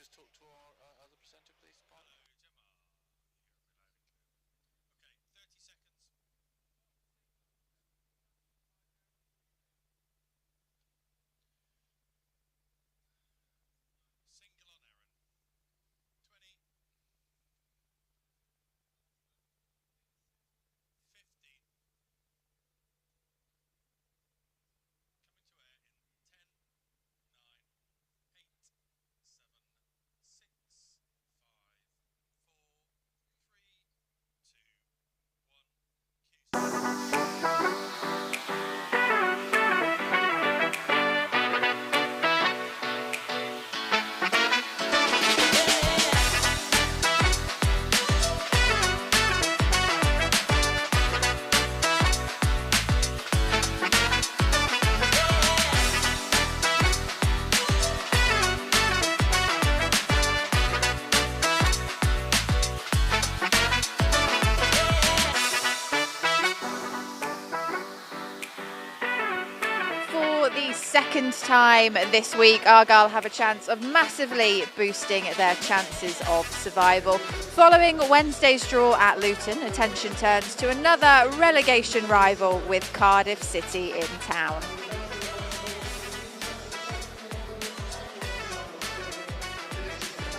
just talk to our other presenter, please, Mark? Okay, 30 seconds. Single on Aaron. 20. 15. Coming to air in 10, 9, 8, 7, 6, 5, 4, 3, 2, 1. For the second time this week, Argyle have a chance of massively boosting their chances of survival. Following Wednesday's draw at Luton, attention turns to another relegation rival with Cardiff City in town.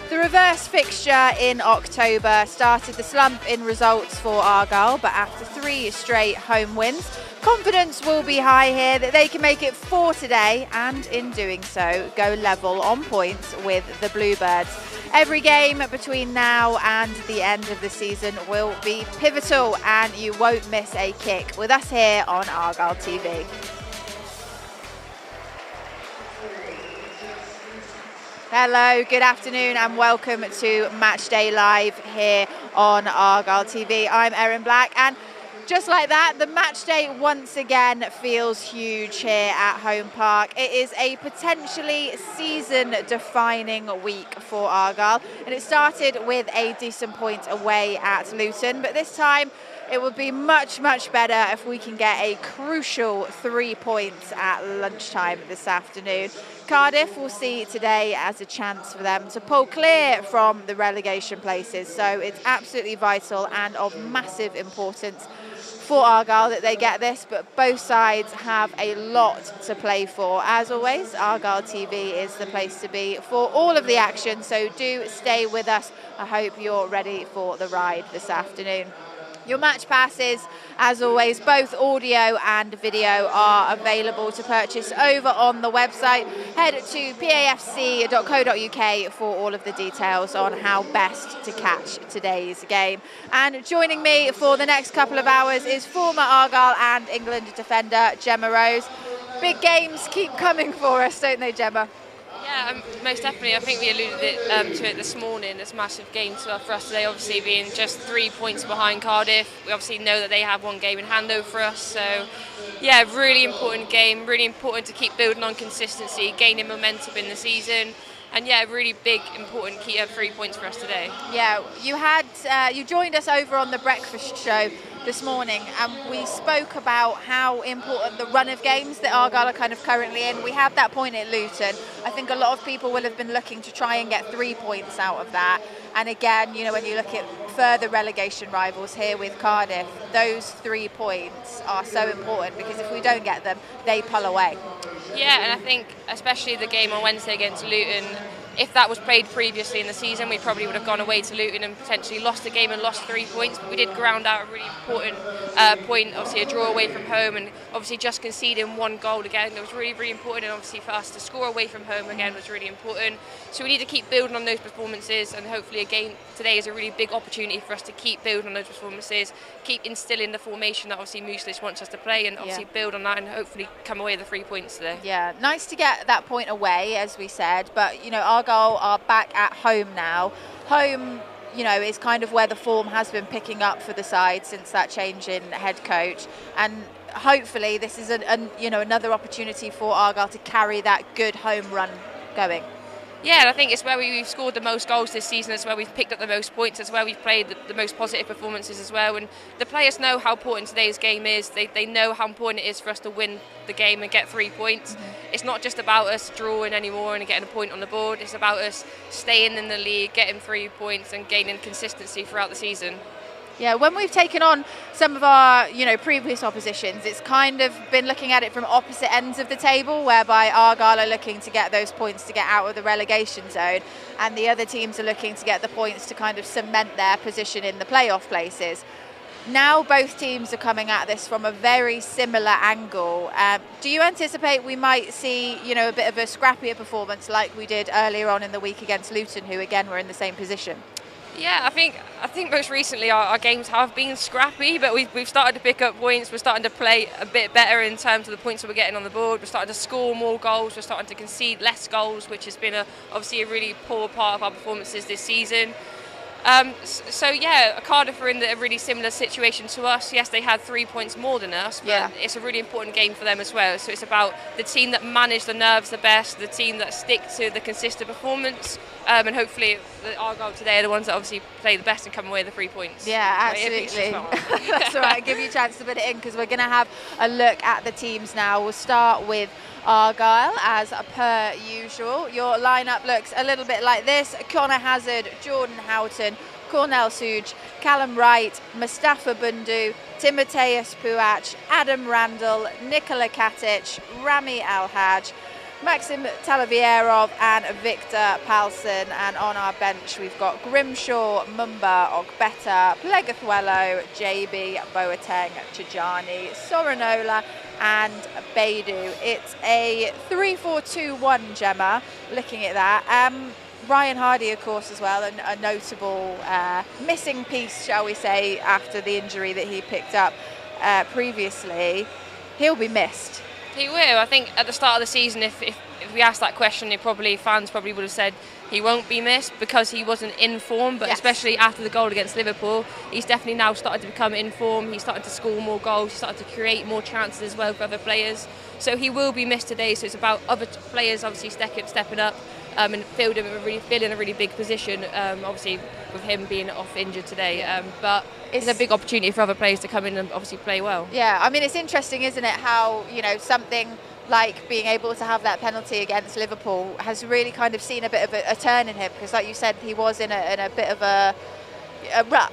The reverse fixture in October started the slump in results for Argyle, but after 3 straight home wins, confidence will be high here that they can make it 4 today and in doing so go level on points with the Bluebirds. Every game between now and the end of the season will be pivotal and you won't miss a kick with us here on Argyle TV. Hello, good afternoon and welcome to Matchday Live here on Argyle TV. I'm Erin Black and just like that, the Matchday once again feels huge here at Home Park. It is a potentially season-defining week for Argyle and it started with a decent point away at Luton, but this time it would be much, much better if we can get a crucial 3 points at lunchtime this afternoon. Cardiff will see today as a chance for them to pull clear from the relegation places, so it's absolutely vital and of massive importance for Argyle that they get this, but both sides have a lot to play for. As always, Argyle TV is the place to be for all of the action, so do stay with us. I hope you're ready for the ride this afternoon. Your match passes, as always, both audio and video are available to purchase over on the website. Head to pafc.co.uk for all of the details on how best to catch today's game. And joining me for the next couple of hours is former Argyle and England defender Gemma Rose. Big games keep coming for us, don't they, Gemma? Yeah, most definitely. I think we alluded to it this morning. It's a massive game for us today, obviously being just 3 points behind Cardiff. We obviously know that they have one game in hand over us. So, yeah, really important game. Really important to keep building on consistency, gaining momentum in the season. And yeah, really big, important key 3 points for us today. Yeah, you joined us over on the breakfast show this morning and we spoke about how important the run of games that Argyle are kind of currently in. We had that point at Luton. I think a lot of people will have been looking to try and get 3 points out of that. And again, you know, when you look at further relegation rivals here with Cardiff, those 3 points are so important because if we don't get them, they pull away. Yeah, and I think especially the game on Wednesday against Luton, if that was played previously in the season, we probably would have gone away to Luton and potentially lost the game and lost 3 points. But we did ground out a really important point, obviously a draw away from home, and obviously just conceding 1 goal again. It was really, really important, and obviously for us to score away from home again was really important. So we need to keep building on those performances, and hopefully again today is a really big opportunity for us to keep building on those performances, keep instilling the formation that obviously Mooseless wants us to play, and obviously build on that and hopefully come away with the 3 points today. Yeah, nice to get that point away, as we said, but you know, Argyle are back at home now. Home, you know, is kind of where the form has been picking up for the side since that change in head coach, and hopefully this is another opportunity for Argyle to carry that good home run going. Yeah, and I think it's where we've scored the most goals this season. It's where we've picked up the most points. It's where we've played the most positive performances as well. And the players know how important today's game is. They know how important it is for us to win the game and get 3 points. It's not just about us drawing anymore and getting a point on the board. It's about us staying in the league, getting 3 points and gaining consistency throughout the season. Yeah, when we've taken on some of our, previous oppositions, it's kind of been looking at it from opposite ends of the table, whereby Argyle are looking to get those points to get out of the relegation zone, and the other teams are looking to get the points to kind of cement their position in the playoff places. Now both teams are coming at this from a very similar angle. Do you anticipate we might see, a bit of a scrappier performance like we did earlier on in the week against Luton, who again were in the same position? Yeah, I think most recently our games have been scrappy, but we've started to pick up points. We're starting to play a bit better in terms of the points that we're getting on the board. We're starting to score more goals. We're starting to concede less goals, which has been obviously a really poor part of our performances this season. Cardiff are in a really similar situation to us. Yes, they had 3 points more than us, but it's a really important game for them as well. So it's about the team that manage the nerves the best, the team that stick to the consistent performance, and hopefully the Argyle today are the ones that obviously play the best and come away with the 3 points. Yeah, absolutely. That's all right. I'll give you a chance to put it in, because we're going to have a look at the teams now. We'll start with Argyle as per usual. Your lineup looks a little bit like this: Connor Hazard, Jordan Houghton, Cornel Suj, Callum Wright, Mustafa Bundu, Timoteus Puach, Adam Randall, Nikola Katic, Rami Al-Haj, Maxim Talavierov and Victor Palsson. And on our bench we've got Grimshaw, Mumba, Ogbeta, Plegathwello, JB, Boateng, Chijani, Sorinola and Beidou. It's a 3-4-2-1, Gemma, looking at that. Ryan Hardy, of course, as well, a notable missing piece, shall we say, after the injury that he picked up previously. He'll be missed. He will. I think at the start of the season, if we asked that question, fans probably would have said he won't be missed because he wasn't in form. But especially after the goal against Liverpool, he's definitely now started to become in form. He's started to score more goals. He's started to create more chances as well for other players. So he will be missed today. So it's about other players obviously stepping up and filling a really big position. Obviously with him being off injured today, but it's a big opportunity for other players to come in and obviously play well. Yeah, I mean, it's interesting, isn't it, how something like being able to have that penalty against Liverpool has really kind of seen a bit of a turn in him, because like you said, he was in a bit of a rut.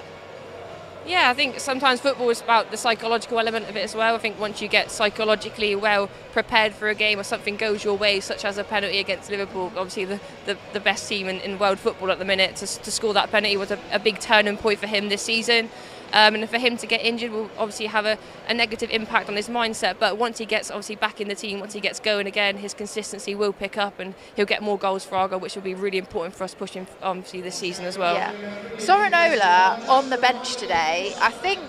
Yeah, I think sometimes football is about the psychological element of it as well. I think once you get psychologically well prepared for a game or something goes your way, such as a penalty against Liverpool, obviously the best team in world football at the minute, to score that penalty was a big turning point for him this season. And for him to get injured will obviously have a negative impact on his mindset. But once he gets obviously back in the team, once he gets going again, his consistency will pick up and he'll get more goals for Argyle, which will be really important for us pushing obviously this season as well. Yeah. Sorinola on the bench today, I think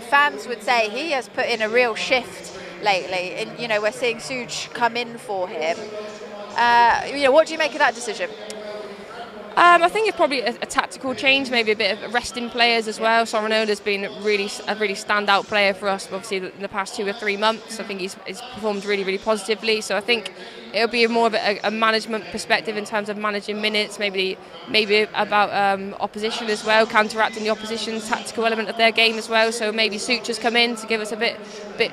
fans would say he has put in a real shift lately. And we're seeing Suj come in for him. What do you make of that decision? I think it's probably a tactical change, maybe a bit of resting players as well. Sorinola's been a really standout player for us, obviously, in the past 2 or 3 months. I think he's performed really positively. So I think it'll be more of a management perspective in terms of managing minutes, maybe about opposition as well, counteracting the opposition's tactical element of their game as well. So maybe Such has come in to give us a bit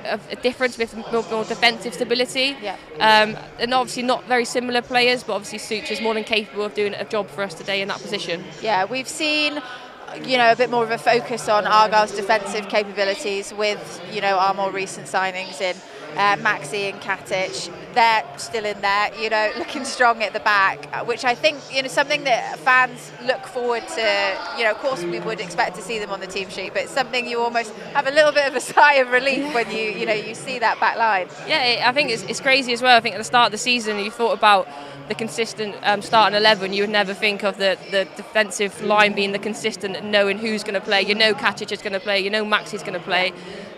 of a difference, with more defensive stability. Yeah. And obviously not very similar players, but obviously Such is more than capable of doing a job for us today in that position. Yeah, we've seen a bit more of a focus on Argyle's defensive capabilities with our more recent signings in Maxi and Katic. They're still in there, looking strong at the back, which I think something that fans look forward to. Of course we would expect to see them on the team sheet, but it's something you almost have a little bit of a sigh of relief when you see that back line. Yeah, I think it's crazy as well. I think at the start of the season you thought about the consistent starting 11. You would never think of the defensive line being the consistent and knowing who's going to play. Katic is going to play, Maxi's going to play.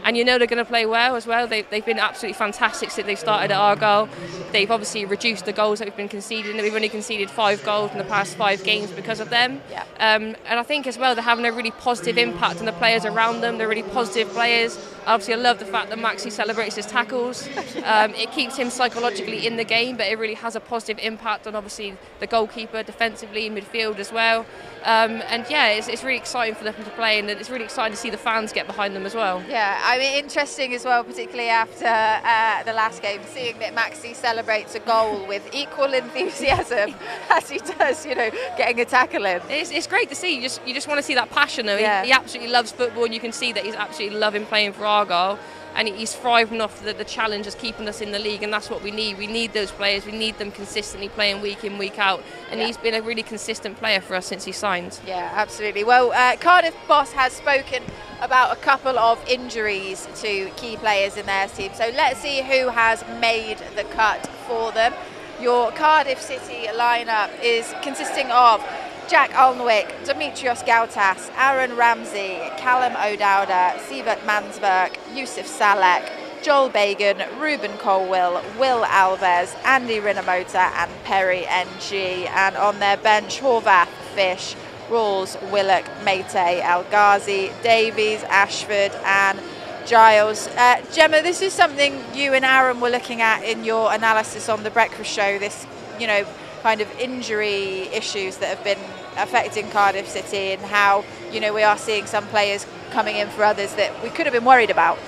and you know they're going to play well as well. They've been absolutely fantastic since they started at Argyle. They've obviously reduced the goals that we've been conceding. We've only conceded 5 goals in the past 5 games because of them. Yeah. And I think as well they're having a really positive impact on the players around them. They're really positive players. Obviously I love the fact that Maxi celebrates his tackles. It keeps him psychologically in the game, but it really has a positive impact on obviously the goalkeeper, defensively, midfield as well. And yeah, it's really exciting for them to play, and it's really exciting to see the fans get behind them as well. Yeah, I mean, interesting as well, particularly after the last game, seeing that Maxi celebrates a goal with equal enthusiasm as he does, you know, getting a tackle in. It's great to see. You just want to see that passion though. Yeah. He absolutely loves football, and you can see that he's absolutely loving playing for Argyle. And he's thriving off the challenge of keeping us in the league, and that's what we need. We need those players. We need them consistently playing week in, week out. And he's been a really consistent player for us since he signed. Yeah, absolutely. Well, Cardiff boss has spoken about a couple of injuries to key players in their team. So let's see who has made the cut for them. Your Cardiff City lineup is consisting of Jack Alnwick, Demetrios Gautas, Aaron Ramsey, Callum O'Dowda, Siebert Mansberg, Yusuf Salek, Joel Bagan, Ruben Colwill, Will Alves, Andy Rinomota and Perry NG. And on their bench, Horvath, Fish, Rawls, Willock, Mate, El Ghazi, Davies, Ashford and Giles. Gemma, this is something you and Aaron were looking at in your analysis on the breakfast show, this, you know, kind of injury issues that have been affecting Cardiff City, and how, you know, we are seeing some players coming in for others that we could have been worried about.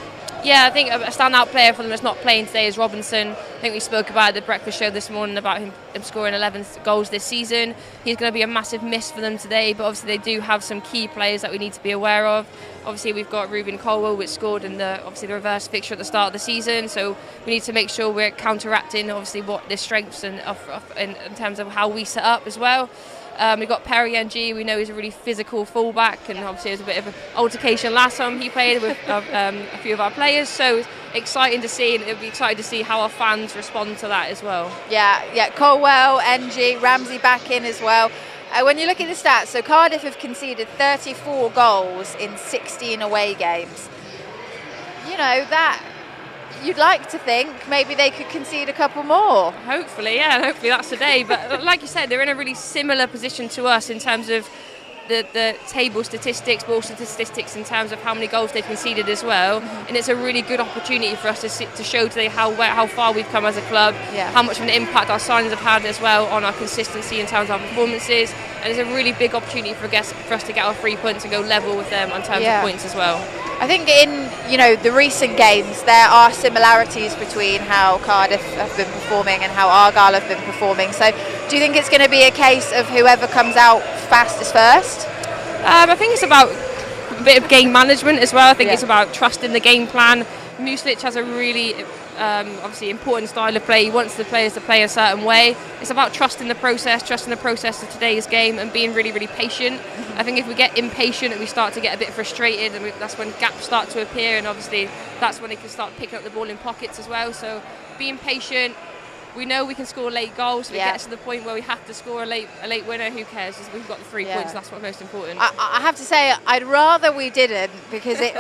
Yeah, I think a standout player for them that's not playing today is Robinson. I think we spoke about the breakfast show this morning about him scoring 11 goals this season. He's going to be a massive miss for them today, but obviously they do have some key players that we need to be aware of. Obviously we've got Ruben Colwill, which scored in the reverse fixture at the start of the season, so we need to make sure we're counteracting obviously what their strengths and in terms of how we set up as well. We've got Perry NG, we know he's a really physical fullback, and obviously there was a bit of an altercation last time he played with a few of our players, so it's exciting to see, and it'll be exciting to see how our fans respond to that as well. Yeah, Colwell, NG, Ramsey back in as well. When you look at the stats, so Cardiff have conceded 34 goals in 16 away games. You know, that you'd like to think maybe they could concede a couple more. Hopefully, yeah, hopefully that's today. But like you said, they're in a really similar position to us in terms of the table statistics, ball statistics in terms of how many goals they've conceded as well. And it's a really good opportunity for us to show today how far we've come as a club, how much of an impact our signings have had as well on our consistency in terms of our performances. And it's a really big opportunity for us to get our 3 points and go level with them in terms of points as well. I think in, you know, the recent games there are similarities between how Cardiff have been performing and how Argyle have been performing. So do you think it's going to be a case of whoever comes out fastest first? I think it's about a bit of game management as well. I think it's about trusting the game plan. Muslic has a really obviously important style of play. He wants the players to play a certain way. It's about trusting the process of today's game and being really, really patient. I think if we get impatient and we start to get a bit frustrated, and that's when gaps start to appear, and obviously that's when they can start picking up the ball in pockets as well. So being patient. We know we can score late goals. If it gets to the point where we have to score a late winner, who cares? We've got the 3 points. That's what's most important. I have to say, I'd rather we didn't, because it.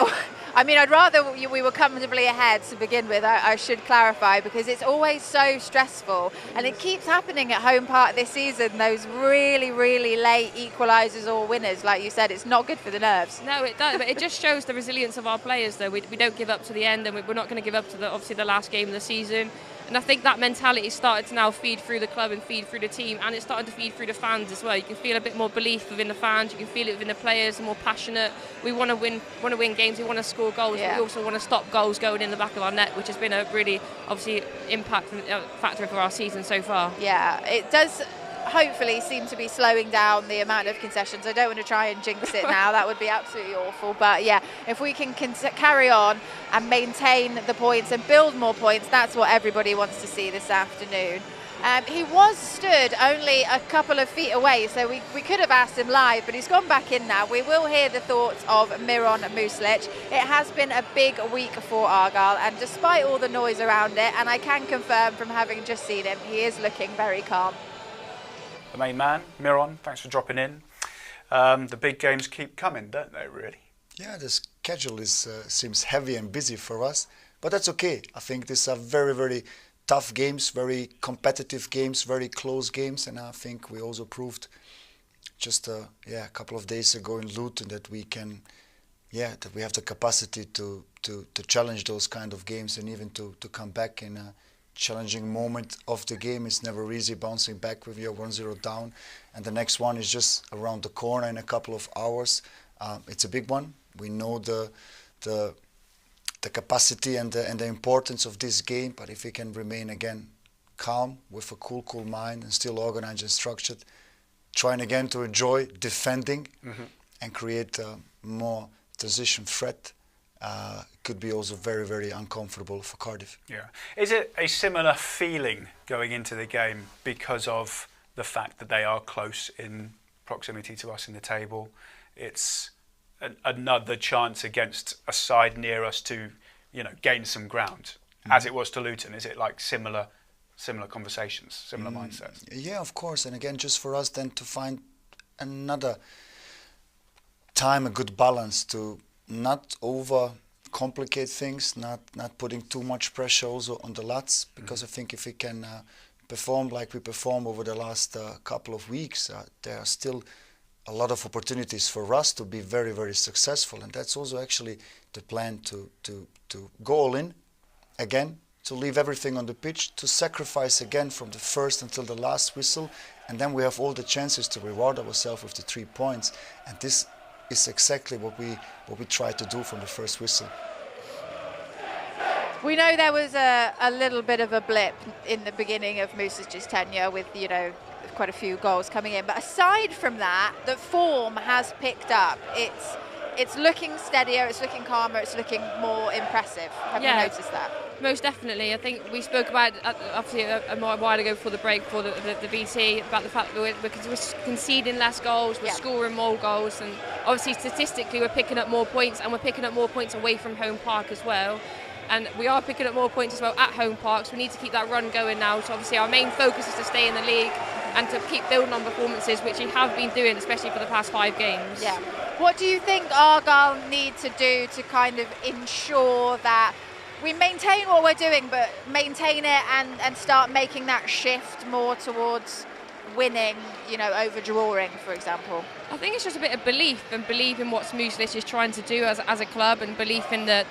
I mean, I'd rather we were comfortably ahead to begin with. I should clarify, because it's always so stressful, and it keeps happening at home park this season. Those really, really late equalisers or winners, like you said, it's not good for the nerves. No, it does, but it just shows the resilience of our players. Though we don't give up to the end, and we're not going to give up to the last game of the season. And I think that mentality started to now feed through the club and feed through the team, and it's starting to feed through the fans as well. You can feel a bit more belief within the fans, you can feel it within the players, more passionate. We want to win games, we want to score goals, but we also want to stop goals going in the back of our net, which has been a really, obviously, impact factor for our season so far. Yeah, it does hopefully seem to be slowing down the amount of concessions. I don't want to try and jinx it now, that would be absolutely awful, but yeah, if we can carry on and maintain the points and build more points, that's what everybody wants to see this afternoon. He was stood only a couple of feet away, so we could have asked him live, but he's gone back in now. We will hear the thoughts of Miron Muslic. It has been a big week for Argyle, and despite all the noise around it, and I can confirm from having just seen him, he is looking very calm. The main man, Miron, thanks for dropping in. The big games keep coming, don't they, really? Yeah, the schedule is seems heavy and busy for us, but that's okay. I think these are very, very tough games, very competitive games, very close games, and I think we also proved just a couple of days ago in Luton that we can, that we have the capacity to challenge those kind of games and even to come back in a challenging moment of the game. It's never easy bouncing back with your 1-0 down, and the next one is just around the corner in a couple of hours. It's a big one. We know the capacity and the importance of this game, but if we can remain again calm with a cool mind and still organized and structured, trying again to enjoy defending and create more transition threat, could be also very, very uncomfortable for Cardiff. Yeah. Is it a similar feeling going into the game because of the fact that they are close in proximity to us in the table? It's another chance against a side near us to, gain some ground, as it was to Luton. Is it like similar conversations, similar mindsets? Yeah, of course. And again, just for us then to find another time, a good balance to not over complicate things, not putting too much pressure also on the lads, because I think if we can perform like we performed over the last couple of weeks, there are still a lot of opportunities for us to be very, very successful, and that's also actually the plan to go all in again, to leave everything on the pitch, to sacrifice again from the first until the last whistle, and then we have all the chances to reward ourselves with the 3 points, and this is exactly what we try to do from the first whistle. We know there was a little bit of a blip in the beginning of Music's tenure with, quite a few goals coming in. But aside from that, the form has picked up. It's looking steadier, it's looking calmer, it's looking more impressive. Have you noticed that? Most definitely. I think we spoke about obviously a while ago before the break, before the BT, about the fact that we're conceding less goals, we're scoring more goals, and obviously statistically we're picking up more points, and we're picking up more points away from home park as well. And we are picking up more points as well at home parks. We need to keep that run going now. So obviously our main focus is to stay in the league and to keep building on performances, which we have been doing, especially for the past 5 games. Yeah. What do you think Argyle need to do to kind of ensure that we maintain what we're doing, but maintain it and start making that shift more towards winning, over drawing, for example? I think it's just a bit of belief, and belief in what Muslic is trying to do as a club, and belief in the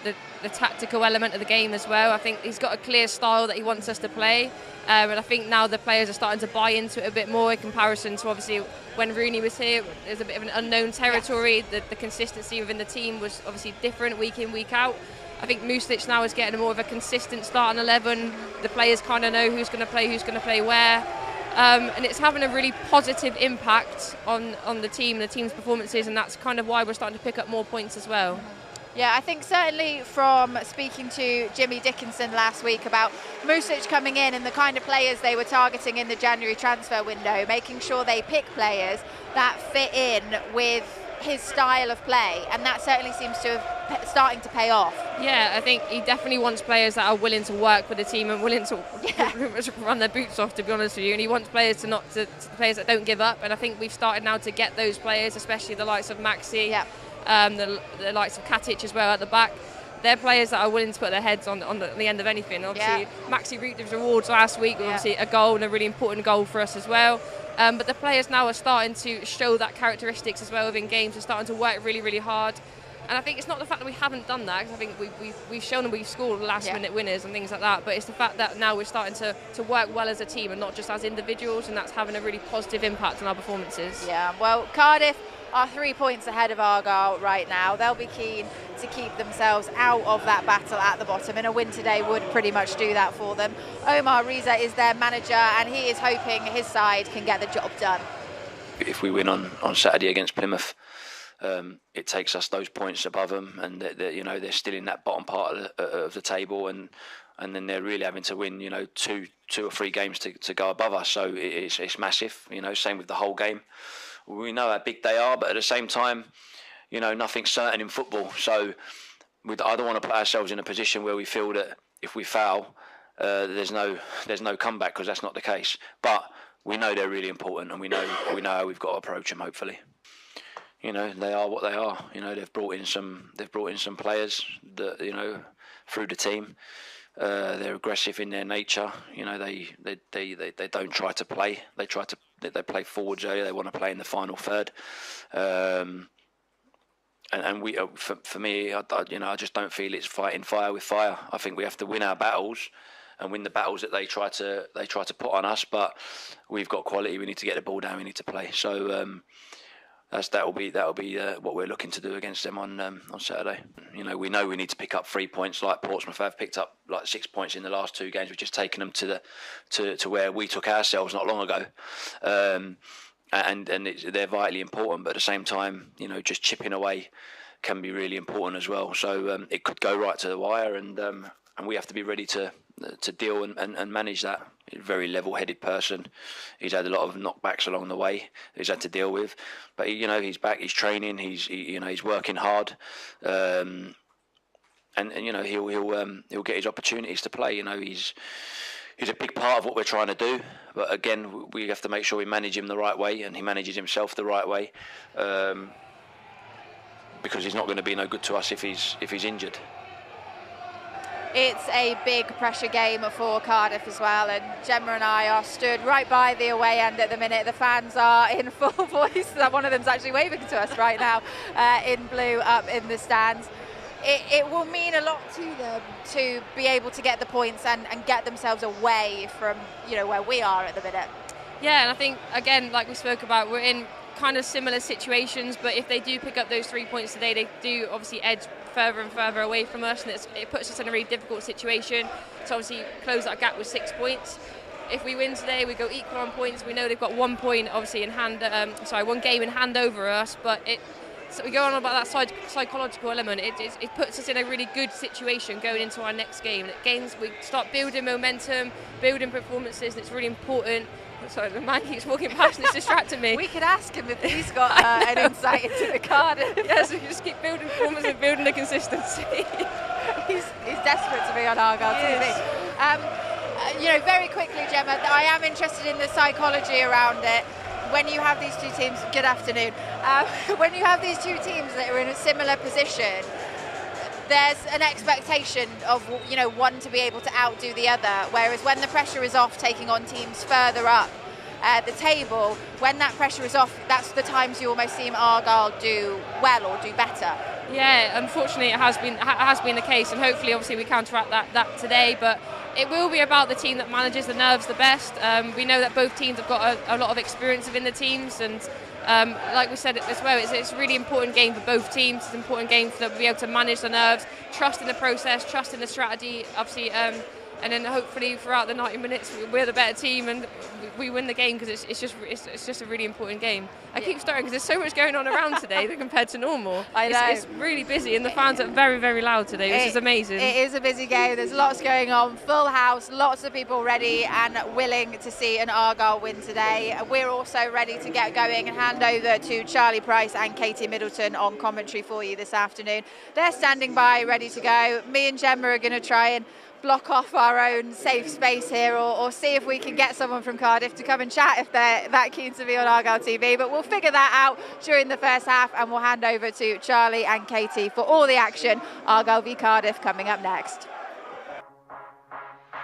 tactical element of the game as well. I think he's got a clear style that he wants us to play, and I think now the players are starting to buy into it a bit more in comparison to obviously when Rooney was here. There's a bit of an unknown territory. Yes. The consistency within the team was obviously different week in, week out. I think Muslic now is getting more of a consistent starting 11. The players kind of know who's going to play where. And it's having a really positive impact on the team and the team's performances, and that's kind of why we're starting to pick up more points as well. Yeah, I think certainly from speaking to Jimmy Dickinson last week about Muslic coming in and the kind of players they were targeting in the January transfer window, making sure they pick players that fit in with his style of play, and that certainly seems to have starting to pay off. Yeah, I think he definitely wants players that are willing to work with the team and willing to run their boots off, to be honest with you, and he wants players players that don't give up, and I think we've started now to get those players, especially the likes of Maxi. Yeah. The likes of Katic as well at the back. They're players that are willing to put their heads on the end of anything. Obviously, Maxi reaped his rewards last week, obviously a goal and a really important goal for us as well. But the players now are starting to show that characteristics as well within games. They're starting to work really, really hard. And I think it's not the fact that we haven't done that, because I think we've shown them we've scored last-minute winners and things like that, but it's the fact that now we're starting to work well as a team and not just as individuals, and that's having a really positive impact on our performances. Yeah, well, Cardiff are 3 points ahead of Argyle right now. They'll be keen to keep themselves out of that battle at the bottom, and a win today would pretty much do that for them. Omar Riza is their manager, and he is hoping his side can get the job done. If we win on Saturday against Plymouth, it takes us those points above them, and they're still in that bottom part of the table, and then they're really having to win 2 or 3 games to go above us. So it's massive. Same with the whole game. We know how big they are, but at the same time, nothing's certain in football. So I don't want to put ourselves in a position where we feel that if we foul, there's no comeback, because that's not the case. But we know they're really important, and we know how we've got to approach them. Hopefully, you know, they are what they are. You know, they've brought in some players that, you know, through the team. They're aggressive in their nature. You know, they don't try to play. They play forwards early. They want to play in the final third. And we, for me, I just don't feel it's fighting fire with fire. I think we have to win our battles and win the battles that they try to put on us. But we've got quality. We need to get the ball down. We need to play. So that'll be what we're looking to do against them on Saturday. You know we need to pick up 3 points like Portsmouth have picked up like 6 points in the last 2 games. We've just taken them to where we took ourselves not long ago. And they're vitally important, but at the same time, you know, just chipping away can be really important as well. So it could go right to the wire, and we have to be ready to deal and manage that. He's a very level-headed person. He's had a lot of knockbacks along the way he's had to deal with, but you know, he's back. He's training. He's working hard, and you know he'll get his opportunities to play. You know, he's a big part of what we're trying to do. But again, we have to make sure we manage him the right way, and he manages himself the right way, because he's not going to be no good to us if he's injured. It's a big pressure game for Cardiff as well, and Gemma and I are stood right by the away end at the minute. The fans are in full voice. One of them's actually waving to us right now in blue up in the stands. It will mean a lot to them to be able to get the points and get themselves away from, you know, where we are at the minute. Yeah, and I think, again, like we spoke about, we're in kind of similar situations, but if they do pick up those 3 points today, they do obviously edge further and further away from us, and it puts us in a really difficult situation to obviously close that gap with 6 points. If we win today, we go equal on points. We know they've got 1 point obviously in hand, 1 game in hand over us, but so we go on about that psychological element. It puts us in a really good situation going into our next game. We start building momentum, building performances, and it's really important. Sorry, the man keeps walking past and it's distracting me. We could ask him if he's got an insight into the Cardiff. Yes, we just keep building performance and building the consistency. He's desperate to be on Argyle TV. You know, very quickly, Gemma, I am interested in the psychology around it. When you have these two teams, good afternoon. When you have these two teams that are in a similar position, there's an expectation of, you know, one to be able to outdo the other. Whereas when the pressure is off, taking on teams further up the table, when that pressure is off, that's the times you almost see Argyle do well or do better. Yeah, unfortunately it has been the case, and hopefully obviously we counteract that today, but it will be about the team that manages the nerves the best. We know that both teams have got a lot of experience within the teams, and like we said as well, it's a really important game for both teams. It's an important game for them to be able to manage the nerves, trust in the process, trust in the strategy, obviously, and then hopefully throughout the 90 minutes we're the better team and we win the game, because it's just a really important game. I keep starting because there's so much going on around today compared to normal. I know. It's really busy, and the fans are very, very loud today, which is amazing. It is a busy game. There's lots going on. Full house, lots of people ready and willing to see an Argyle win today. We're also ready to get going and hand over to Charlie Price and Katie Middleton on commentary for you this afternoon. They're standing by, ready to go. Me and Gemma are going to try and block off our own safe space here, or see if we can get someone from Cardiff to come and chat if they're that keen to be on Argyle TV. But we'll figure that out during the first half, and we'll hand over to Charlie and Katie for all the action. Argyle v Cardiff coming up next.